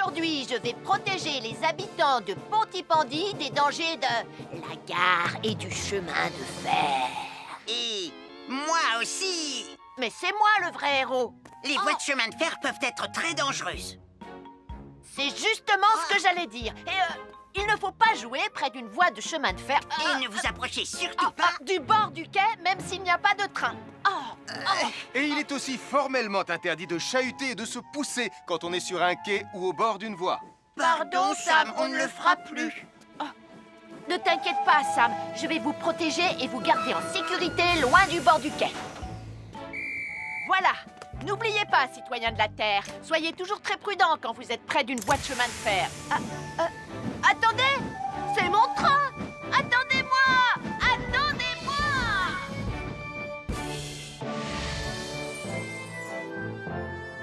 Aujourd'hui, je vais protéger les habitants de Pontypandy des dangers de la gare et du chemin de fer. Et moi aussi. Mais c'est moi le vrai héros. Les voies de chemin de fer peuvent être très dangereuses. C'est justement ce que j'allais dire. Et il ne faut pas jouer près d'une voie de chemin de fer. Et ne vous approchez surtout pas. Du bord du quai, même s'il n'y a pas de train. Et il est aussi formellement interdit de chahuter et de se pousser quand on est sur un quai ou au bord d'une voie. Pardon, Sam, on ne le fera plus. Ne t'inquiète pas, Sam. Je vais vous protéger et vous garder en sécurité loin du bord du quai. Voilà. N'oubliez pas, citoyens de la Terre, soyez toujours très prudents quand vous êtes près d'une voie de chemin de fer. Attendez! C'est mon train! Attendez-moi! Attendez-moi!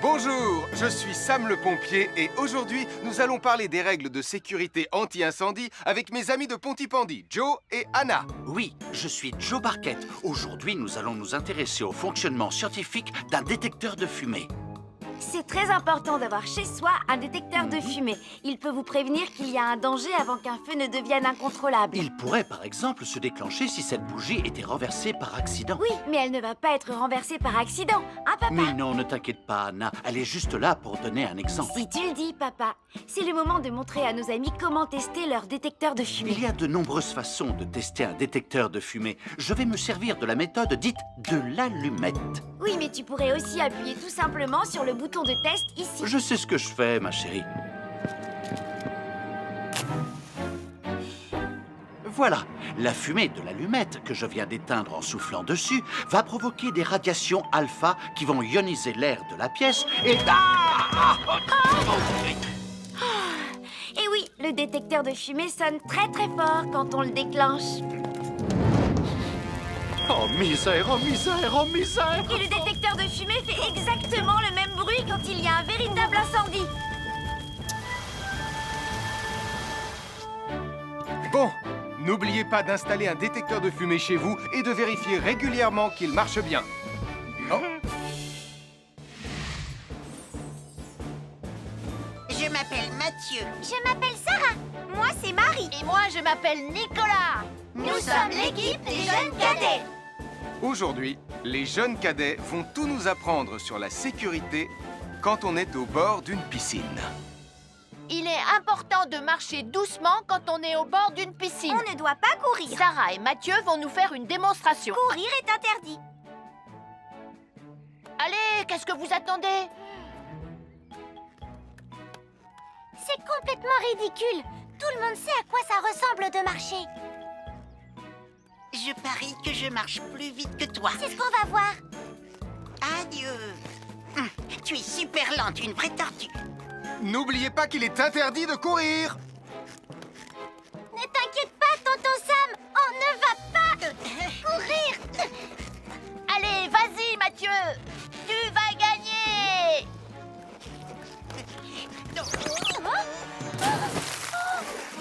Bonjour, je suis Sam le pompier et aujourd'hui, nous allons parler des règles de sécurité anti-incendie avec mes amis de Pontypandy, Joe et Anna. Oui, je suis Joe Barquette. Aujourd'hui, nous allons nous intéresser au fonctionnement scientifique d'un détecteur de fumée. C'est très important d'avoir chez soi un détecteur de fumée. Il peut vous prévenir qu'il y a un danger avant qu'un feu ne devienne incontrôlable. Il pourrait, par exemple, se déclencher si cette bougie était renversée par accident. Oui, mais elle ne va pas être renversée par accident, hein, papa? Mais non, ne t'inquiète pas, Anna. Elle est juste là pour donner un exemple. Si tu le dis, papa. C'est le moment de montrer à nos amis comment tester leur détecteur de fumée. Il y a de nombreuses façons de tester un détecteur de fumée. Je vais me servir de la méthode dite de l'allumette. Oui, mais tu pourrais aussi appuyer tout simplement sur le bouton de test ici. Je sais ce que je fais, ma chérie. Voilà, la fumée de l'allumette que je viens d'éteindre en soufflant dessus va provoquer des radiations alpha qui vont ioniser l'air de la pièce et... Et oui, le détecteur de fumée sonne très très fort quand on le déclenche. Oh misère, oh misère, oh misère! Et le détecteur de fumée fait exactement le même bruit quand il y a un véritable incendie. Bon, n'oubliez pas d'installer un détecteur de fumée chez vous et de vérifier régulièrement qu'il marche bien. Oh. Je m'appelle Mathieu. Je m'appelle Sarah. Moi, c'est Marie. Et moi, je m'appelle Nicolas. Nous sommes l'équipe des jeunes cadets. Aujourd'hui, les jeunes cadets vont tout nous apprendre sur la sécurité quand on est au bord d'une piscine. Il est important de marcher doucement quand on est au bord d'une piscine. On ne doit pas courir. Sarah et Mathieu vont nous faire une démonstration. Courir est interdit. Allez, qu'est-ce que vous attendez? C'est complètement ridicule. Tout le monde sait à quoi ça ressemble de marcher. Je parie que je marche plus vite que toi. C'est ce qu'on va voir. Adieu. Tu es super lente, une vraie tortue. N'oubliez pas qu'il est interdit de courir. Ne t'inquiète pas, tonton Sam. On ne va pas courir. Allez, vas-y, Mathieu. Tu vas gagner.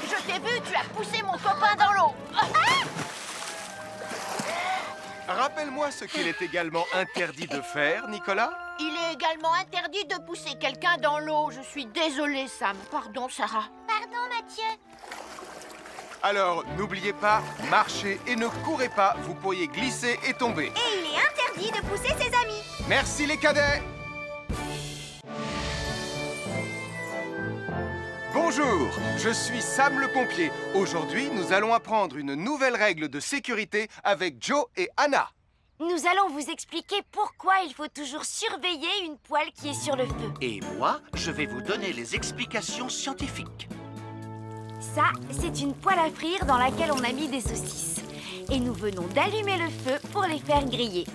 Je t'ai vu, tu as poussé mon copain dans l'eau. Rappelle-moi ce qu'il est également interdit de faire, Nicolas. Il est également interdit de pousser quelqu'un dans l'eau. Je suis désolée, Sam. Pardon, Sarah. Pardon, Mathieu. Alors, n'oubliez pas, marchez et ne courez pas, vous pourriez glisser et tomber. Et il est interdit de pousser ses amis. Merci les cadets. Bonjour, je suis Sam le pompier. Aujourd'hui, nous allons apprendre une nouvelle règle de sécurité avec Joe et Anna. Nous allons vous expliquer pourquoi il faut toujours surveiller une poêle qui est sur le feu. Et moi, je vais vous donner les explications scientifiques. Ça, c'est une poêle à frire dans laquelle on a mis des saucisses. Et nous venons d'allumer le feu pour les faire griller.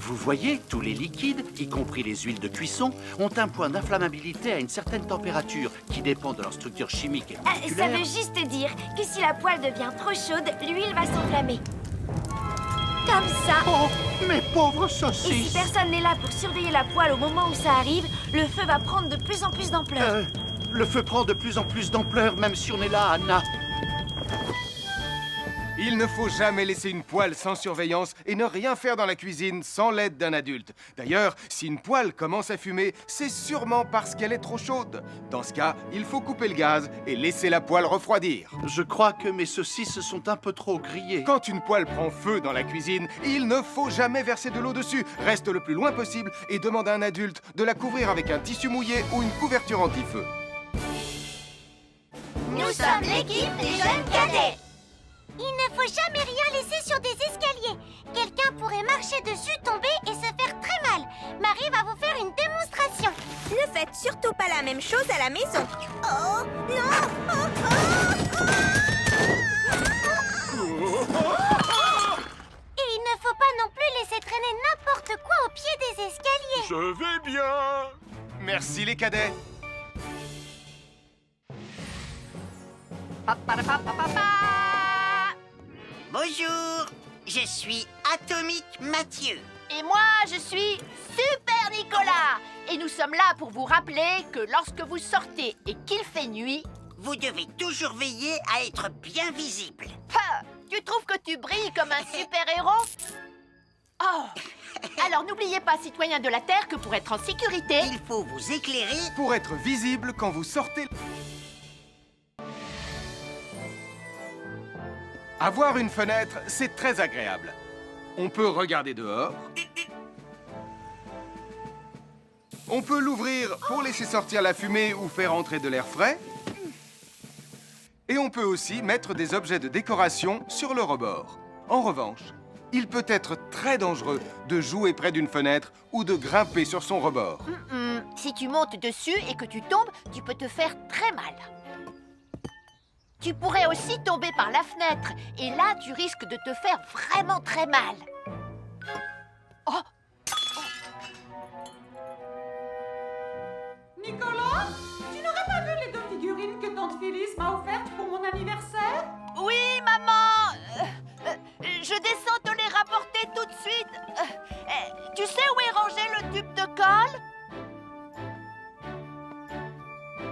Vous voyez, tous les liquides, y compris les huiles de cuisson, ont un point d'inflammabilité à une certaine température qui dépend de leur structure chimique et Ça moléculaire. veut juste dire que si la poêle devient trop chaude, l'huile va s'enflammer. Comme ça. Oh, mes pauvres Et si saucisses! personne n'est là pour surveiller la poêle au moment où ça arrive, le feu va prendre de plus en plus d'ampleur. Le feu prend de plus en plus d'ampleur, même si on est là, Anna. Il ne faut jamais laisser une poêle sans surveillance et ne rien faire dans la cuisine sans l'aide d'un adulte. D'ailleurs, si une poêle commence à fumer, c'est sûrement parce qu'elle est trop chaude. Dans ce cas, il faut couper le gaz et laisser la poêle refroidir. Je crois que mes saucisses sont un peu trop grillées. Quand une poêle prend feu dans la cuisine, il ne faut jamais verser de l'eau dessus. Reste le plus loin possible et demande à un adulte de la couvrir avec un tissu mouillé ou une couverture anti-feu. Nous sommes l'équipe des jeunes cadets. Il ne faut jamais rien laisser sur des escaliers. Quelqu'un pourrait marcher dessus, tomber et se faire très mal. Marie va vous faire une démonstration. Ne faites surtout pas la même chose à la maison. Oh, non! Et il ne faut pas non plus laisser traîner n'importe quoi au pied des escaliers. Je vais bien. Merci les cadets. Bonjour, je suis Atomique Mathieu. Et moi, je suis Super Nicolas. Et nous sommes là pour vous rappeler que lorsque vous sortez et qu'il fait nuit... Vous devez toujours veiller à être bien visible. Ah, tu trouves que tu brilles comme un super-héros? Oh. Alors n'oubliez pas, citoyens de la Terre, que pour être en sécurité... Il faut vous éclairer. Pour être visible quand vous sortez... Avoir une fenêtre, c'est très agréable. On peut regarder dehors. On peut l'ouvrir pour laisser sortir la fumée ou faire entrer de l'air frais. Et on peut aussi mettre des objets de décoration sur le rebord. En revanche, il peut être très dangereux de jouer près d'une fenêtre ou de grimper sur son rebord. Si tu montes dessus et que tu tombes, tu peux te faire très mal. Tu pourrais aussi tomber par la fenêtre. Et là, tu risques de te faire vraiment très mal. Oh! Nicolas, tu n'aurais pas vu les 2 figurines que tante Phyllis m'a offertes pour mon anniversaire? Oui, maman! Je descends te les rapporter tout de suite. Tu sais où est rangé le tube de colle?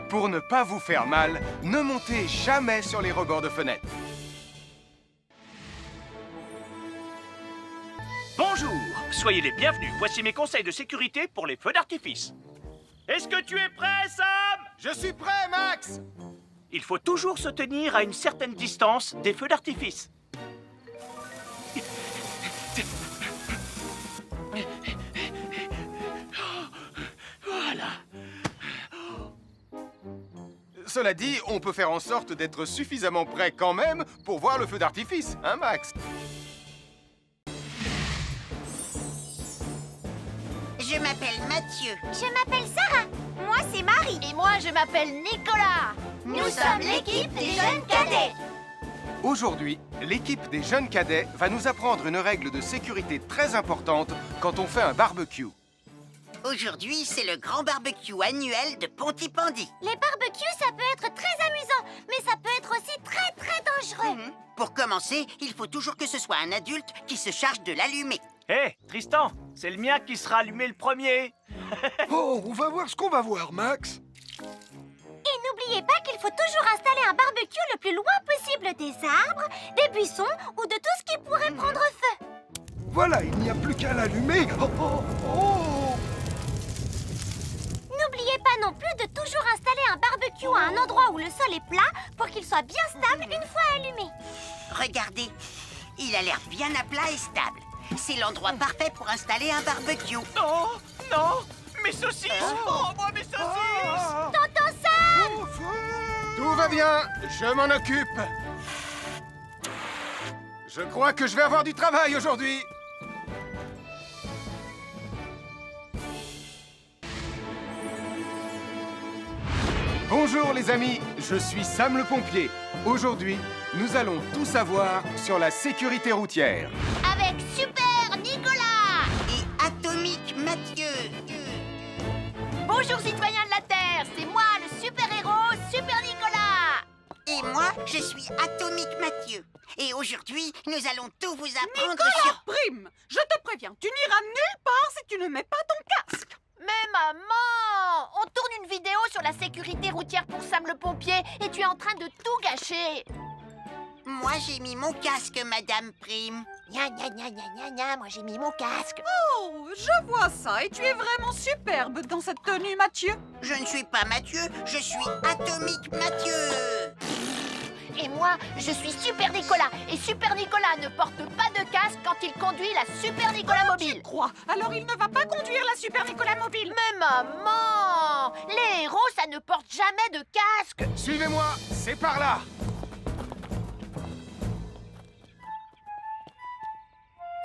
Pour ne pas vous faire mal, ne montez jamais sur les rebords de fenêtres. Bonjour, soyez les bienvenus. Voici mes conseils de sécurité pour les feux d'artifice. Est-ce que tu es prêt, Sam? Je suis prêt, Max! Il faut toujours se tenir à une certaine distance des feux d'artifice. Voilà. Cela dit, on peut faire en sorte d'être suffisamment prêt quand même pour voir le feu d'artifice, hein, Max? Je m'appelle Mathieu. Je m'appelle Sarah. Moi, c'est Marie. Et moi, je m'appelle Nicolas. Nous sommes l'équipe des jeunes cadets. Aujourd'hui, l'équipe des jeunes cadets va nous apprendre une règle de sécurité très importante quand on fait un barbecue. Aujourd'hui, c'est le grand barbecue annuel de Pontypandy. Les barbecues, ça peut être très amusant, mais ça peut être aussi très très dangereux. Pour commencer, il faut toujours que ce soit un adulte qui se charge de l'allumer. Hé, Tristan, c'est le mien qui sera allumé le premier. Oh, on va voir ce qu'on va voir, Max. Et n'oubliez pas qu'il faut toujours installer un barbecue le plus loin possible des arbres, des buissons ou de tout ce qui pourrait prendre feu. Voilà, il n'y a plus qu'à l'allumer. Oh, oh, oh. N'oubliez pas non plus de toujours installer un barbecue à un endroit où le sol est plat pour qu'il soit bien stable une fois allumé. Regardez, il a l'air bien à plat et stable. C'est l'endroit parfait pour installer un barbecue. Non, non, mes saucisses. Oh, moi, mes saucisses. Tonton Sam! Tout va bien, je m'en occupe. Je crois que je vais avoir du travail aujourd'hui. Bonjour les amis, je suis Sam le pompier. Aujourd'hui, nous allons tout savoir sur la sécurité routière. Avec Super Nicolas. Et Atomique Mathieu. Bonjour, citoyens de la Terre. C'est moi, le super-héros Super Nicolas. Et moi, je suis Atomique Mathieu. Et aujourd'hui, nous allons tout vous apprendre sur... Prime, je te préviens, tu n'iras nulle part si tu ne mets pas ton casque. Mais maman, on tourne une vidéo sur la sécurité routière pour Sam le pompier et tu es en train de tout gâcher. Moi, j'ai mis mon casque, Madame Prime. Gna gna gna gna gna gna, moi j'ai mis mon casque. Oh, je vois ça. Et tu es vraiment superbe dans cette tenue, Mathieu. Je ne suis pas Mathieu, je suis Atomique Mathieu. Et moi, je suis Super Nicolas. Et Super Nicolas ne porte pas de casque quand il conduit la Super Nicolas Mobile. Quoi? Alors il ne va pas conduire la Super Nicolas Mobile. Mais maman, les héros, ça ne porte jamais de casque. Suivez-moi, c'est par là.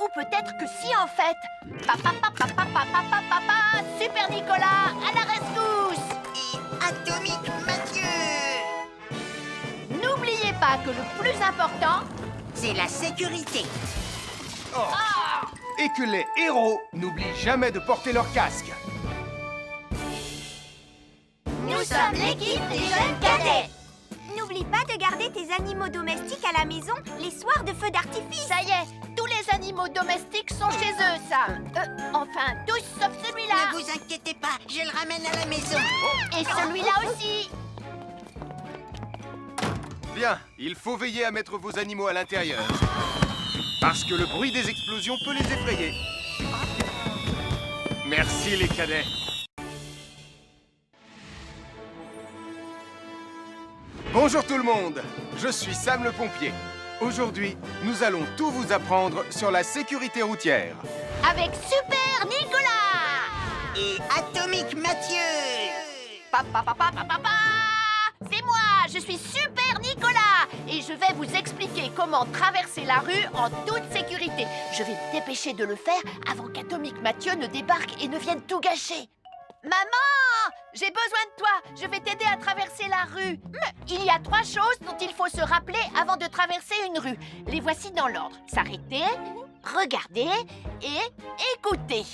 Ou peut-être que si, en fait. Papa, Super Nicolas, à la rescousse. Et Atomique Mathieu. N'oubliez pas que le plus important, C'est la sécurité. Et que les héros n'oublient jamais de porter leur casque. nous sommes l'équipe des jeunes cadets. N'oublie pas de garder tes animaux domestiques à la maison les soirs de feu d'artifice. Ça y est, tous les animaux domestiques sont chez eux, Sam. Enfin, tous sauf celui-là. Ne vous inquiétez pas, je le ramène à la maison. Et celui-là aussi. Bien, il faut veiller à mettre vos animaux à l'intérieur. Parce que le bruit des explosions peut les effrayer. Merci les cadets. Bonjour tout le monde, je suis Sam le pompier. Aujourd'hui, nous allons tout vous apprendre sur la sécurité routière. Avec Super Nicolas. Et Atomique Mathieu. C'est moi, je suis Super Nicolas. Et je vais vous expliquer comment traverser la rue en toute sécurité. Je vais me dépêcher de le faire avant qu'Atomique Mathieu ne débarque et ne vienne tout gâcher. Maman, j'ai besoin de toi. Je vais t'aider à traverser la rue. Il y a 3 choses dont il faut se rappeler avant de traverser une rue. Les voici dans l'ordre. S'arrêter, regarder et écouter.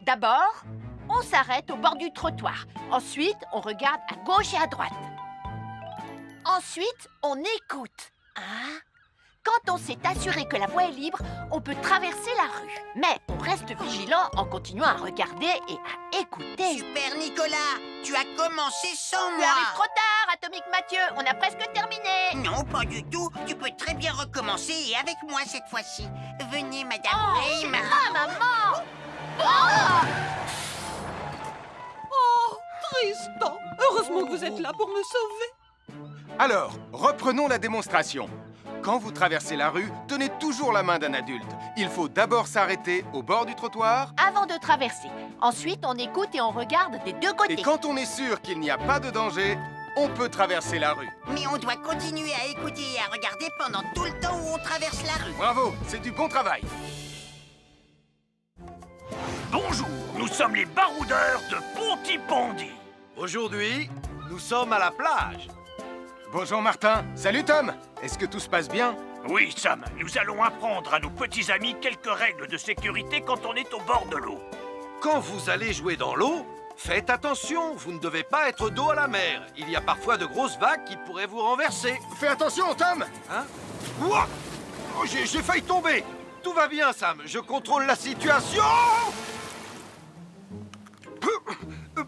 D'abord, on s'arrête au bord du trottoir. Ensuite, on regarde à gauche et à droite. Ensuite, on écoute. Hein? Quand on s'est assuré que la voie est libre, on peut traverser la rue. Mais on reste vigilant en continuant à regarder et à écouter. Super Nicolas, tu as commencé sans Tu moi. arrives trop tard, Atomique Mathieu. On a presque terminé. Non, pas du tout. Tu peux très bien recommencer et avec moi cette fois-ci. Venez, Madame Prime. Ah, maman! Oh! Oh, Tristan. Heureusement que vous êtes là pour me sauver. Alors, reprenons la démonstration. Quand vous traversez la rue, tenez toujours la main d'un adulte. Il faut d'abord s'arrêter au bord du trottoir. Avant de traverser. Ensuite, on écoute et on regarde des deux côtés. Et quand on est sûr qu'il n'y a pas de danger, on peut traverser la rue. Mais on doit continuer à écouter et à regarder pendant tout le temps où on traverse la rue. Bravo, c'est du bon travail. Bonjour, nous sommes les baroudeurs de Pontypandy. Aujourd'hui, nous sommes à la plage. Bonjour Martin. Salut Tom. Est-ce que tout se passe bien? Oui, Sam, nous allons apprendre à nos petits amis quelques règles de sécurité quand on est au bord de l'eau. Quand vous allez jouer dans l'eau, faites attention, vous ne devez pas être dos à la mer. Il y a parfois de grosses vagues qui pourraient vous renverser. Fais attention Tom. Hein? Ouah! Oh, j'ai failli tomber. Tout va bien, Sam, je contrôle la situation.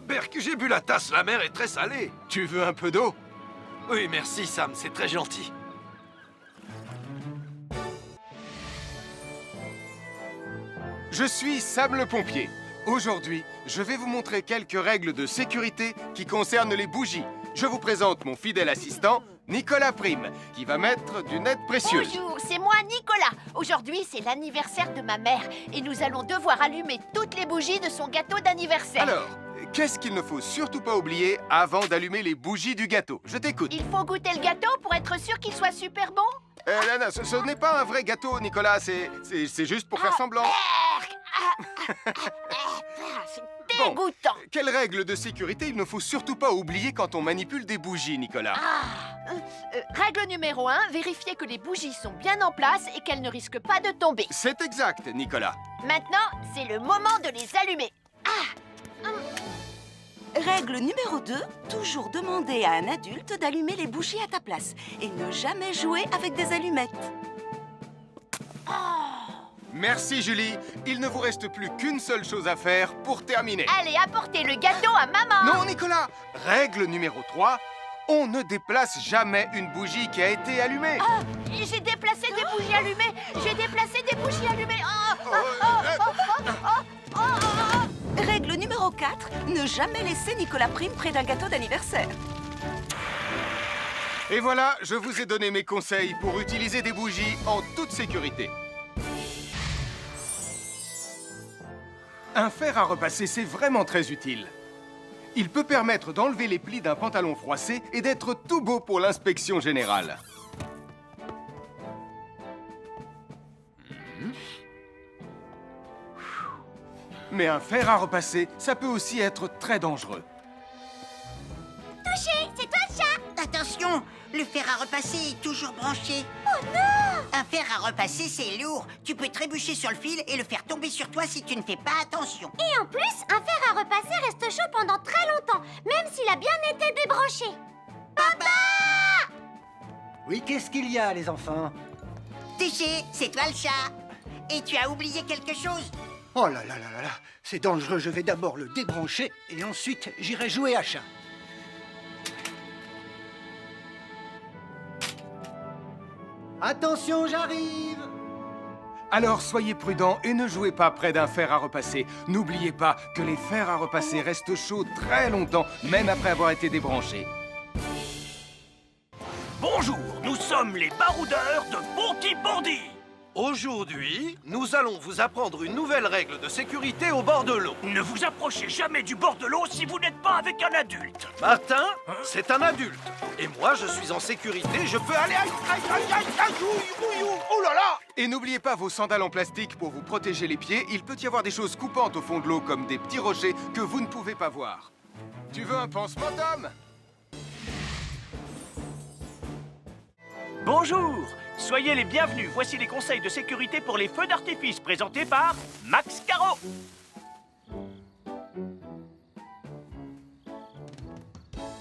Berk, j'ai bu la tasse, la mer est très salée. Tu veux un peu d'eau? Oui, merci Sam, c'est très gentil. Je suis Sam le pompier. Aujourd'hui, je vais vous montrer quelques règles de sécurité qui concernent les bougies. Je vous présente mon fidèle assistant, Nicolas Prime, qui va mettre d'une aide précieuse. Bonjour, c'est moi Nicolas. Aujourd'hui, c'est l'anniversaire de ma mère et nous allons devoir allumer toutes les bougies de son gâteau d'anniversaire. Alors, qu'est-ce qu'il ne faut surtout pas oublier avant d'allumer les bougies du gâteau? Je t'écoute. Il faut goûter le gâteau pour être sûr qu'il soit super bon. Non, ce n'est pas un vrai gâteau, Nicolas. C'est juste pour faire semblant. C'est dégoûtant. Quelle règle de sécurité il ne faut surtout pas oublier quand on manipule des bougies, Nicolas? Règle numéro 1, vérifier que les bougies sont bien en place et qu'elles ne risquent pas de tomber. C'est exact, Nicolas. Maintenant, c'est le moment de les allumer. Règle numéro 2, toujours demander à un adulte d'allumer les bougies à ta place et ne jamais jouer avec des allumettes. Merci, Julie. Il ne vous reste plus qu'une seule chose à faire pour terminer. Allez, apportez le gâteau à maman. Non, Nicolas. Règle numéro 3, On ne déplace jamais une bougie qui a été allumée. Ah, j'ai déplacé des bougies allumées. J'ai déplacé des bougies allumées. Règle numéro 4, ne jamais laisser Nicolas Prime près d'un gâteau d'anniversaire. Et voilà, je vous ai donné mes conseils pour utiliser des bougies en toute sécurité. Un fer à repasser, c'est vraiment très utile. Il peut permettre d'enlever les plis d'un pantalon froissé et d'être tout beau pour l'inspection générale. Mais un fer à repasser, ça peut aussi être très dangereux. Touché, c'est toi le chat. Attention, le fer à repasser est toujours branché. Oh non! Un fer à repasser, c'est lourd. Tu peux trébucher sur le fil et le faire tomber sur toi si tu ne fais pas attention. Et en plus, un fer à repasser reste chaud pendant très longtemps, même s'il a bien été débranché. Papa! Oui, qu'est-ce qu'il y a, les enfants? Touché, c'est toi le chat. Et tu as oublié quelque chose? Oh là là là là là, c'est dangereux, je vais d'abord le débrancher et ensuite j'irai jouer à chat. Attention, j'arrive! Alors soyez prudents et ne jouez pas près d'un fer à repasser. N'oubliez pas que les fers à repasser restent chauds très longtemps, même après avoir été débranchés. Bonjour, nous sommes les baroudeurs de Bonty-Bordy. Aujourd'hui, nous allons vous apprendre une nouvelle règle de sécurité au bord de l'eau. Ne vous approchez jamais du bord de l'eau si vous n'êtes pas avec un adulte. Martin, c'est un adulte. Et moi, je suis en sécurité, je peux aller... Aïe, aïe, aïe, aïe, aïe, ouïe, ouïe, ouïe. Oh là là! Et n'oubliez pas vos sandales en plastique pour vous protéger les pieds. Il peut y avoir des choses coupantes au fond de l'eau, comme des petits rochers que vous ne pouvez pas voir. Tu veux un pansement, Tom? Bonjour, soyez les bienvenus. Voici les conseils de sécurité pour les feux d'artifice présentés par Max Caro.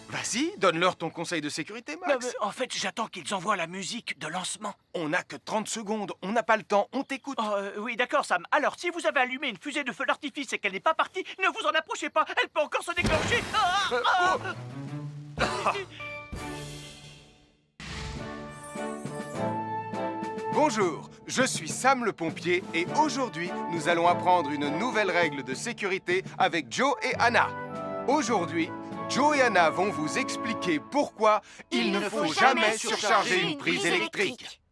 Vas-y, donne-leur ton conseil de sécurité, Max. En fait, j'attends qu'ils envoient la musique de lancement. On n'a que 30 secondes, on n'a pas le temps, on t'écoute. Oui, d'accord, Sam. Alors, si vous avez allumé une fusée de feu d'artifice et qu'elle n'est pas partie, ne vous en approchez pas. Elle peut encore se déclencher. Bonjour, je suis Sam le pompier et aujourd'hui, nous allons apprendre une nouvelle règle de sécurité avec Joe et Anna. Aujourd'hui, Joe et Anna vont vous expliquer pourquoi il ne faut jamais surcharger une prise électrique.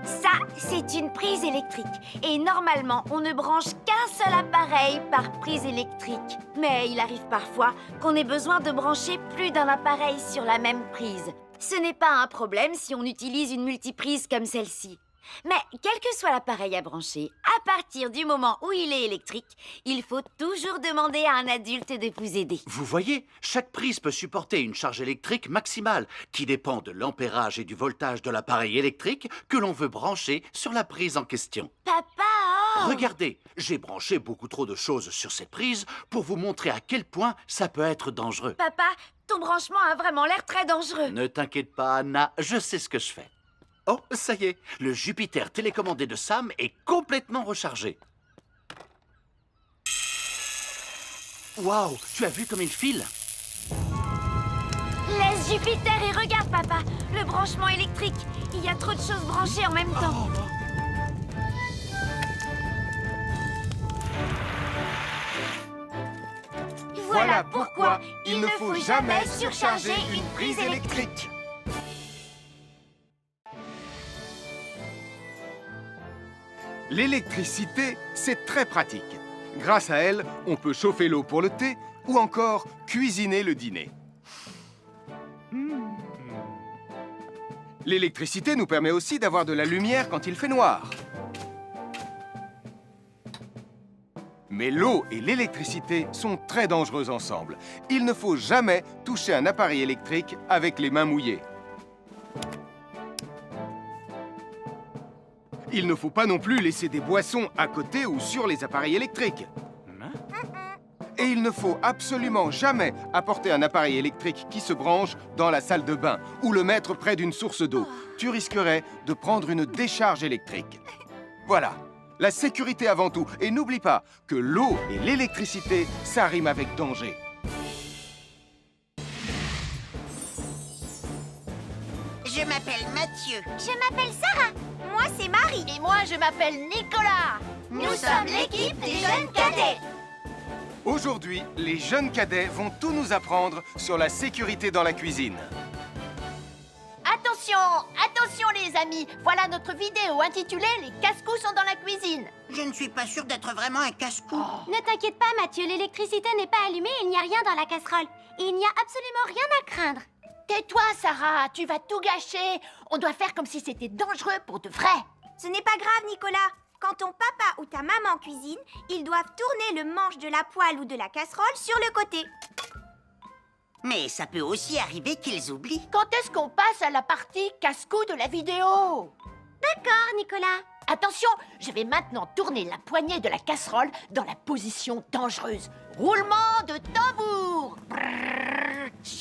Ça, c'est une prise électrique. Et normalement, on ne branche qu'un seul appareil par prise électrique. Mais il arrive parfois qu'on ait besoin de brancher plus d'un appareil sur la même prise. Ce n'est pas un problème si on utilise une multiprise comme celle-ci. Mais quel que soit l'appareil à brancher, à partir du moment où il est électrique, il faut toujours demander à un adulte de vous aider. Vous voyez, chaque prise peut supporter une charge électrique maximale qui dépend de l'ampérage et du voltage de l'appareil électrique que l'on veut brancher sur la prise en question. Papa, oh! Regardez, j'ai branché beaucoup trop de choses sur cette prise pour vous montrer à quel point ça peut être dangereux. Papa, ton branchement a vraiment l'air très dangereux. Ne t'inquiète pas, Anna, je sais ce que je fais. Oh, ça y est, le Jupiter télécommandé de Sam est complètement rechargé. Waouh, tu as vu comme il file? Laisse Jupiter et regarde, papa. Le branchement électrique. Il y a trop de choses branchées en même temps. Voilà pourquoi il ne faut jamais surcharger une prise électrique. L'électricité, c'est très pratique. Grâce à elle, on peut chauffer l'eau pour le thé ou encore cuisiner le dîner. L'électricité nous permet aussi d'avoir de la lumière quand il fait noir. Mais l'eau et l'électricité sont très dangereuses ensemble. Il ne faut jamais toucher un appareil électrique avec les mains mouillées. Il ne faut pas non plus laisser des boissons à côté ou sur les appareils électriques. Et il ne faut absolument jamais apporter un appareil électrique qui se branche dans la salle de bain ou le mettre près d'une source d'eau. Tu risquerais de prendre une décharge électrique. Voilà, la sécurité avant tout. Et n'oublie pas que l'eau et l'électricité, ça rime avec danger. Je m'appelle Mathieu. Je m'appelle Sarah. Moi, c'est Marie. Et moi, je m'appelle Nicolas. Nous sommes l'équipe des jeunes cadets. Aujourd'hui, les jeunes cadets vont tout nous apprendre sur la sécurité dans la cuisine. Attention, attention les amis. Voilà notre vidéo intitulée « Les casse-cou sont dans la cuisine ». Je ne suis pas sûre d'être vraiment un casse-cou. Ne t'inquiète pas, Mathieu, l'électricité n'est pas allumée et il n'y a rien dans la casserole. Il n'y a absolument rien à craindre. Tais-toi, Sarah, tu vas tout gâcher. On doit faire comme si c'était dangereux pour de vrai. Ce n'est pas grave, Nicolas. Quand ton papa ou ta maman cuisine, ils doivent tourner le manche de la poêle ou de la casserole sur le côté. Mais ça peut aussi arriver qu'ils oublient. Quand est-ce qu'on passe à la partie casse-cou de la vidéo? D'accord, Nicolas. Attention, je vais maintenant tourner la poignée de la casserole dans la position dangereuse. Roulement de tambour.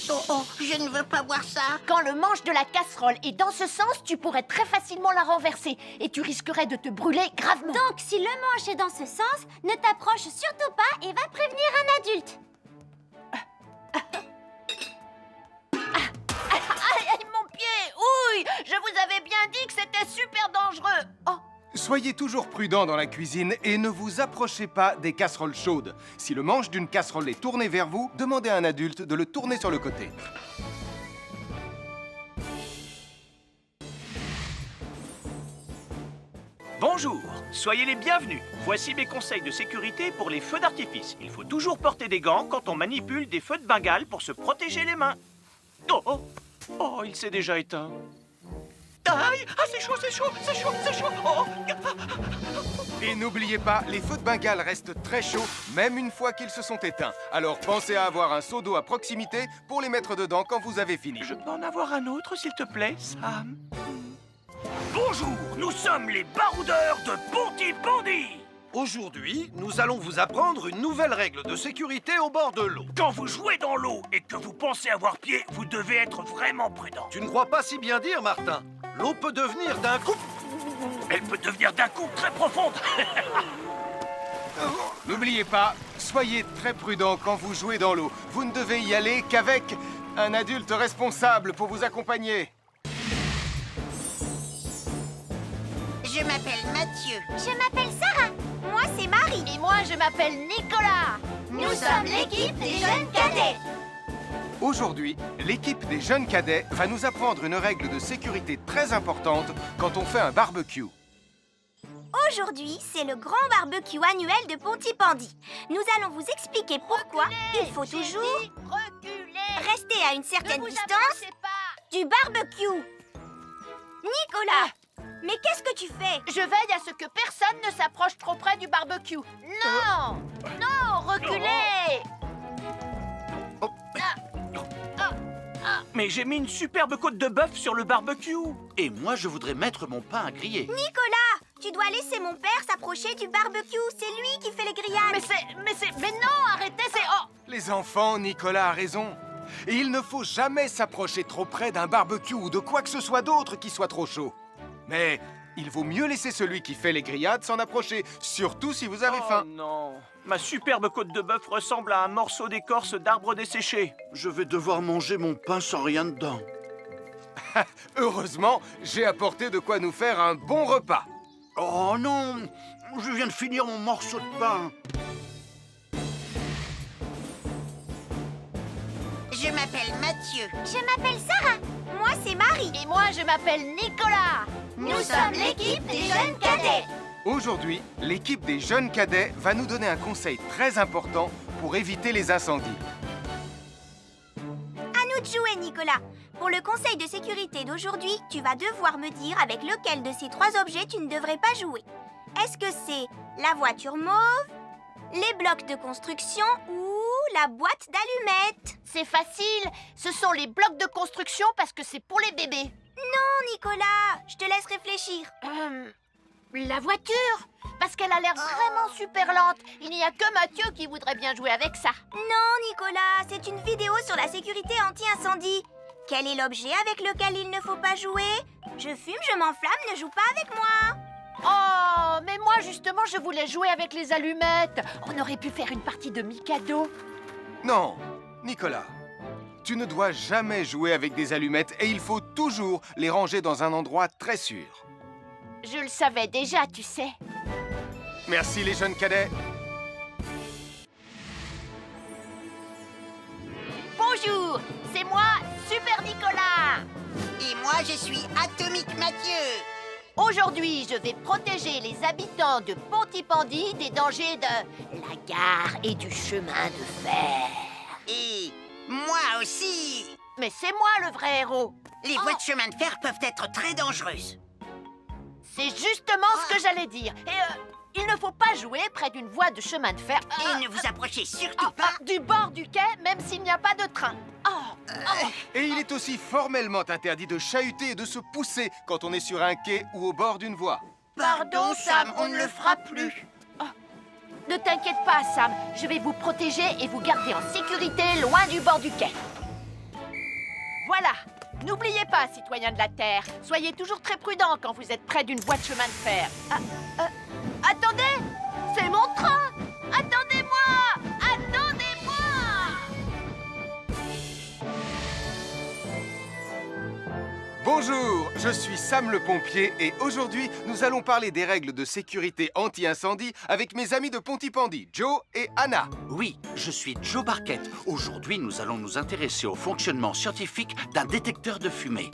Oh, je ne veux pas voir ça. Quand le manche de la casserole est dans ce sens, tu pourrais très facilement la renverser et tu risquerais de te brûler gravement. Donc, si le manche est dans ce sens, ne t'approche surtout pas et va prévenir un adulte. Aïe, mon pied! Ouille! Je vous avais bien dit que c'était super dangereux. Oh! Soyez toujours prudents dans la cuisine et ne vous approchez pas des casseroles chaudes. Si le manche d'une casserole est tourné vers vous, demandez à un adulte de le tourner sur le côté. Bonjour, soyez les bienvenus. Voici mes conseils de sécurité pour les feux d'artifice. Il faut toujours porter des gants quand on manipule des feux de Bengale pour se protéger les mains. Oh, oh, oh, il s'est déjà éteint. Aïe, ah, c'est chaud, c'est chaud, c'est chaud, c'est chaud. Oh. Et n'oubliez pas, les feux de Bengale restent très chauds, même une fois qu'ils se sont éteints. Alors pensez à avoir un seau d'eau à proximité pour les mettre dedans quand vous avez fini. Je peux en avoir un autre, s'il te plaît, Sam? Bonjour, nous sommes les baroudeurs de Pontypandy. Aujourd'hui, nous allons vous apprendre une nouvelle règle de sécurité au bord de l'eau. Quand vous jouez dans l'eau et que vous pensez avoir pied, vous devez être vraiment prudent. Tu ne crois pas si bien dire, Martin? L'eau peut devenir d'un coup... Elle peut devenir d'un coup très profonde. N'oubliez pas, soyez très prudents quand vous jouez dans l'eau. Vous ne devez y aller qu'avec un adulte responsable pour vous accompagner. Je m'appelle Mathieu. Je m'appelle Sarah. Moi, c'est Marie. Et moi, je m'appelle Nicolas. Nous sommes l'équipe des jeunes cadets. Aujourd'hui, l'équipe des jeunes cadets va nous apprendre une règle de sécurité très importante quand on fait un barbecue. Aujourd'hui, c'est le grand barbecue annuel de Pontypandy. Nous allons vous expliquer pourquoi il faut toujours Reculez. rester à une certaine Ne vous distance approchez pas. du barbecue. Nicolas, mais qu'est-ce que tu fais? Je veille à ce que personne ne s'approche trop près du barbecue. Non! Non, reculez! Mais j'ai mis une superbe côte de bœuf sur le barbecue. Et moi, je voudrais mettre mon pain à griller. Nicolas, tu dois laisser mon père s'approcher du barbecue. C'est lui qui fait les grillades. Mais non, arrêtez, c'est... Oh! Les enfants, Nicolas a raison. Et il ne faut jamais s'approcher trop près d'un barbecue ou de quoi que ce soit d'autre qui soit trop chaud. Mais il vaut mieux laisser celui qui fait les grillades s'en approcher, surtout si vous avez faim. Oh non, ma superbe côte de bœuf ressemble à un morceau d'écorce d'arbre desséché. Je vais devoir manger mon pain sans rien dedans. Heureusement, j'ai apporté de quoi nous faire un bon repas. Oh non, je viens de finir mon morceau de pain. Je m'appelle Mathieu. Je m'appelle Sarah. Moi, c'est Marie. Et moi, je m'appelle Nicolas. Nous sommes l'équipe des jeunes cadets. Aujourd'hui, l'équipe des jeunes cadets va nous donner un conseil très important pour éviter les incendies. À nous de jouer, Nicolas. Pour le conseil de sécurité d'aujourd'hui, tu vas devoir me dire avec lequel de ces 3 objets tu ne devrais pas jouer. Est-ce que c'est la voiture mauve, les blocs de construction ou la boîte d'allumettes? C'est facile. Ce sont les blocs de construction parce que c'est pour les bébés. Non, Nicolas, je te laisse réfléchir. La voiture, parce qu'elle a l'air vraiment super lente. Il n'y a que Mathieu qui voudrait bien jouer avec ça. Non, Nicolas, c'est une vidéo sur la sécurité anti-incendie. Quel est l'objet avec lequel il ne faut pas jouer? Je fume, je m'enflamme, ne joue pas avec moi. Oh, mais moi justement, je voulais jouer avec les allumettes. On aurait pu faire une partie de Mikado. Non, Nicolas, Tu ne dois jamais jouer avec des allumettes et il faut toujours les ranger dans un endroit très sûr. Je le savais déjà, tu sais. Merci les jeunes cadets. Bonjour, c'est moi, Super Nicolas. Et moi, je suis Atomique Mathieu. Aujourd'hui, je vais protéger les habitants de Pontypandy des dangers de la gare et du chemin de fer. Et moi aussi. Mais c'est moi le vrai héros. Les voies de chemin de fer peuvent être très dangereuses. C'est justement ce que j'allais dire. Et il ne faut pas jouer près d'une voie de chemin de fer. Et ne vous approchez surtout pas. Du bord du quai, même s'il n'y a pas de train. Et il est aussi formellement interdit de chahuter et de se pousser quand on est sur un quai ou au bord d'une voie. Pardon, Sam, on ne le fera plus. Ne t'inquiète pas, Sam. Je vais vous protéger et vous garder en sécurité loin du bord du quai. Voilà. N'oubliez pas, citoyens de la Terre, soyez toujours très prudents quand vous êtes près d'une voie de chemin de fer. Attendez! C'est mon train! Attendez-moi! Attendez-moi! Bonjour, je suis Sam le pompier et aujourd'hui, nous allons parler des règles de sécurité anti-incendie avec mes amis de Pontypandy, Joe et Anna. Oui, je suis Joe Barquette. Aujourd'hui, nous allons nous intéresser au fonctionnement scientifique d'un détecteur de fumée.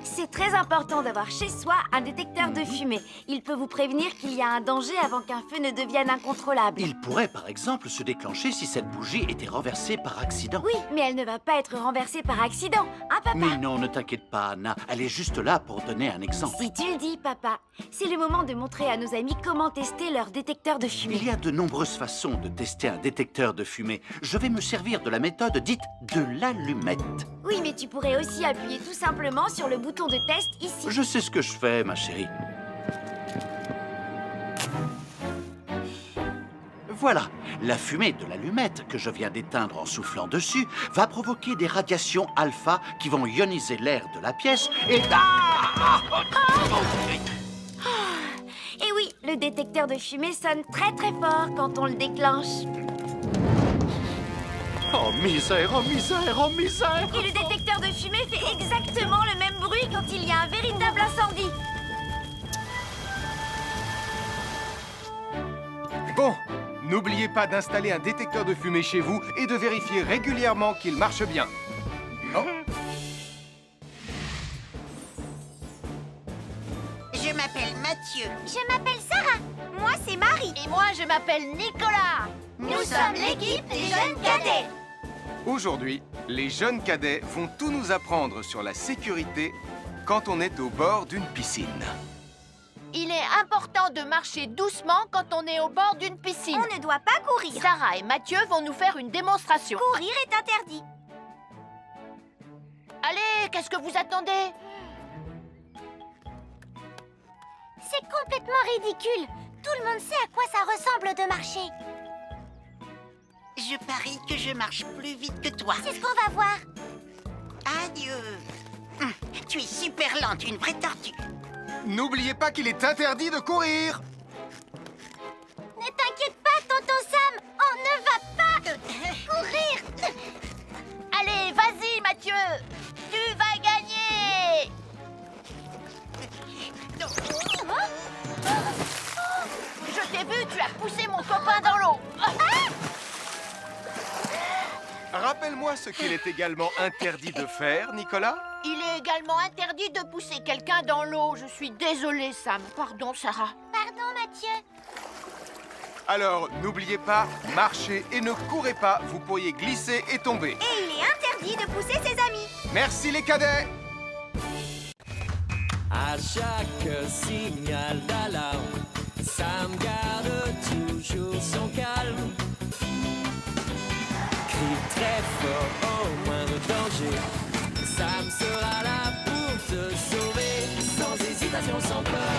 C'est très important d'avoir chez soi un détecteur de fumée. Il peut vous prévenir qu'il y a un danger avant qu'un feu ne devienne incontrôlable. Il pourrait, par exemple, se déclencher si cette bougie était renversée par accident. Oui, mais elle ne va pas être renversée par accident, hein, papa? Mais non, ne t'inquiète pas, Anna. Elle est juste là pour donner un exemple. Si tu le dis, papa. C'est le moment de montrer à nos amis comment tester leur détecteur de fumée. Il y a de nombreuses façons de tester un détecteur de fumée. Je vais me servir de la méthode dite de l'allumette. Oui, mais tu pourrais aussi appuyer tout simplement sur le bouton de test ici. Je sais ce que je fais, ma chérie. Voilà, la fumée de l'allumette que je viens d'éteindre en soufflant dessus va provoquer des radiations alpha qui vont ioniser l'air de la pièce et... Et oui, le détecteur de fumée sonne très très fort quand on le déclenche. Oh misère, oh misère, oh misère! Et le détecteur de fumée fait exactement le même bruit quand il y a un véritable incendie. Bon, n'oubliez pas d'installer un détecteur de fumée chez vous et de vérifier régulièrement qu'il marche bien. Oh. Je m'appelle Mathieu. Je m'appelle Sarah. Moi, c'est Marie. Et moi, je m'appelle Nicolas. Nous sommes l'équipe des jeunes cadets. Aujourd'hui, les jeunes cadets vont tout nous apprendre sur la sécurité quand on est au bord d'une piscine. Il est important de marcher doucement quand on est au bord d'une piscine. On ne doit pas courir. Sarah et Mathieu vont nous faire une démonstration. Courir est interdit. Allez, qu'est-ce que vous attendez? C'est complètement ridicule. Tout le monde sait à quoi ça ressemble de marcher. Je parie que je marche plus vite que toi. C'est ce qu'on va voir. Adieu. Tu es super lente, une vraie tortue. N'oubliez pas qu'il est interdit de courir. Ne t'inquiète pas, tonton Sam. On ne va pas courir. Allez, vas-y, Mathieu. Tu vas gagner. Je t'ai vu, tu as poussé mon copain dans l'eau. Rappelle-moi ce qu'il est également interdit de faire, Nicolas. Il est également interdit de pousser quelqu'un dans l'eau. Je suis désolée, Sam. Pardon, Sarah. Pardon, Mathieu. Alors, n'oubliez pas, marchez et ne courez pas, vous pourriez glisser et tomber. Et il est interdit de pousser ses amis. Merci les cadets. À chaque signal d'alarme, Sam garde toujours son calme. Crie très fort au moindre danger. Sam sera là pour te sauver, sans hésitation, sans peur.